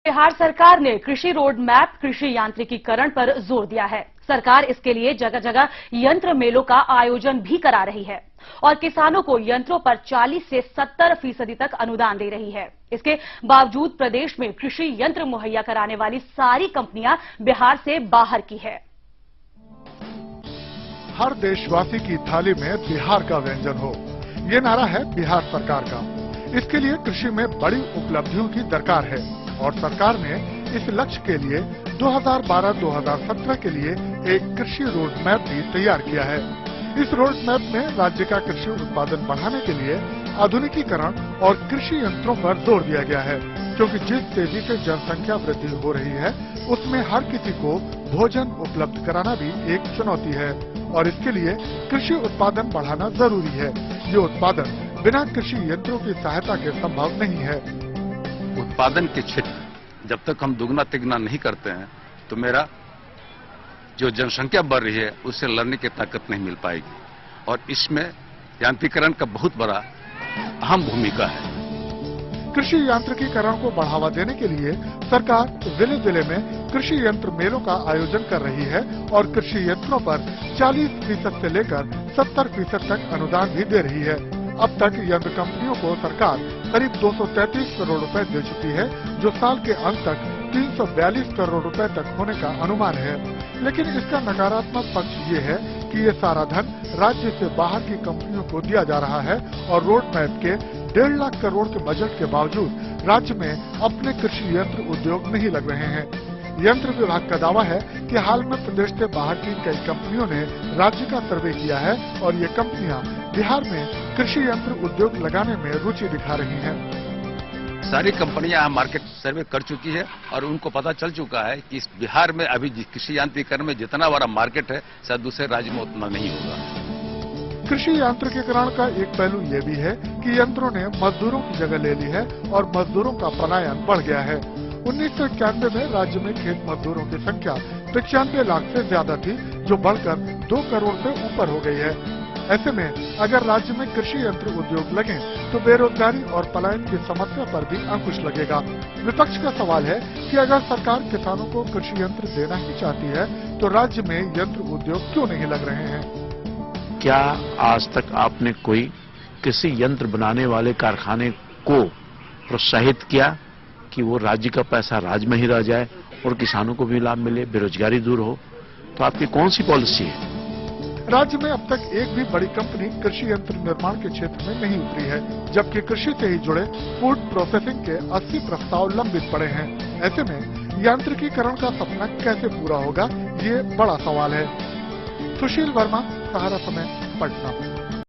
बिहार सरकार ने कृषि रोड मैप कृषि यांत्रिकीकरण पर जोर दिया है। सरकार इसके लिए जगह जगह यंत्र मेलों का आयोजन भी करा रही है और किसानों को यंत्रों पर 40 से 70% तक अनुदान दे रही है। इसके बावजूद प्रदेश में कृषि यंत्र मुहैया कराने वाली सारी कंपनियां बिहार से बाहर की है। हर देशवासी की थाली में बिहार का व्यंजन हो, ये नारा है बिहार सरकार का। इसके लिए कृषि में बड़ी उपलब्धियों की दरकार है और सरकार ने इस लक्ष्य के लिए 2012-2017 के लिए एक कृषि रोड मैप भी तैयार किया है। इस रोड मैप में राज्य का कृषि उत्पादन बढ़ाने के लिए आधुनिकीकरण और कृषि यंत्रों पर जोर दिया गया है, क्योंकि जिस तेजी से जनसंख्या वृद्धि हो रही है उसमें हर किसी को भोजन उपलब्ध कराना भी एक चुनौती है और इसके लिए कृषि उत्पादन बढ़ाना जरूरी है। ये उत्पादन बिना कृषि यंत्रों की सहायता के संभव नहीं है। उत्पादन के क्षेत्र जब तक हम दुगना तिगना नहीं करते हैं तो मेरा जो जनसंख्या बढ़ रही है उससे लड़ने की ताकत नहीं मिल पाएगी और इसमें यांत्रिकीकरण का बहुत बड़ा अहम भूमिका है। कृषि यांत्रिकीकरण को बढ़ावा देने के लिए सरकार जिले जिले में कृषि यंत्र मेलों का आयोजन कर रही है और कृषि यंत्रों पर 40% से लेकर 70% तक अनुदान भी दे रही है। अब तक यंत्र कंपनियों को सरकार करीब 233 करोड़ रुपए दे चुकी है, जो साल के अंत तक 342 करोड़ रुपए तक होने का अनुमान है। लेकिन इसका नकारात्मक पक्ष ये है कि ये सारा धन राज्य से बाहर की कंपनियों को दिया जा रहा है और रोड मैप के 1.5 लाख करोड़ के बजट के बावजूद राज्य में अपने कृषि यंत्र उद्योग नहीं लग रहे हैं। यंत्र विभाग का दावा है कि हाल में प्रदेश से बाहर की कई कंपनियों ने राज्य का सर्वे किया है और ये कंपनियां बिहार में कृषि यंत्र उद्योग लगाने में रुचि दिखा रही हैं। सारी कंपनियां मार्केट सर्वे कर चुकी है और उनको पता चल चुका है कि इस बिहार में अभी कृषि यांत्रिकीकरण में जितना बड़ा मार्केट है शायद दूसरे राज्य में उतना नहीं होगा। कृषि यांत्रिकीकरण का एक पहलू ये भी है कि यंत्रों ने मजदूरों की जगह ले ली है और मजदूरों का पलायन बढ़ गया है। 1991 में राज्य में खेत मजदूरों की संख्या 95 लाख से ज्यादा थी, जो बढ़कर 2 करोड़ से ऊपर हो गई है। ऐसे में अगर राज्य में कृषि यंत्र उद्योग लगे तो बेरोजगारी और पलायन की समस्या पर भी अंकुश लगेगा। विपक्ष का सवाल है कि अगर सरकार किसानों को कृषि यंत्र देना ही चाहती है तो राज्य में यंत्र उद्योग क्यों नहीं लग रहे हैं? क्या आज तक आपने कोई कृषि यंत्र बनाने वाले कारखाने को प्रोत्साहित किया कि वो राज्य का पैसा राज्य में ही रह जाए और किसानों को भी लाभ मिले, बेरोजगारी दूर हो? तो आपकी कौन सी पॉलिसी है? राज्य में अब तक एक भी बड़ी कंपनी कृषि यंत्र निर्माण के क्षेत्र में नहीं उतरी है, जबकि कृषि से ही जुड़े फूड प्रोसेसिंग के 80 प्रस्ताव लंबित पड़े हैं। ऐसे में यांत्रिकीकरण का सपना कैसे पूरा होगा, ये बड़ा सवाल है। सुशील वर्मा, सहारा समय, पटना।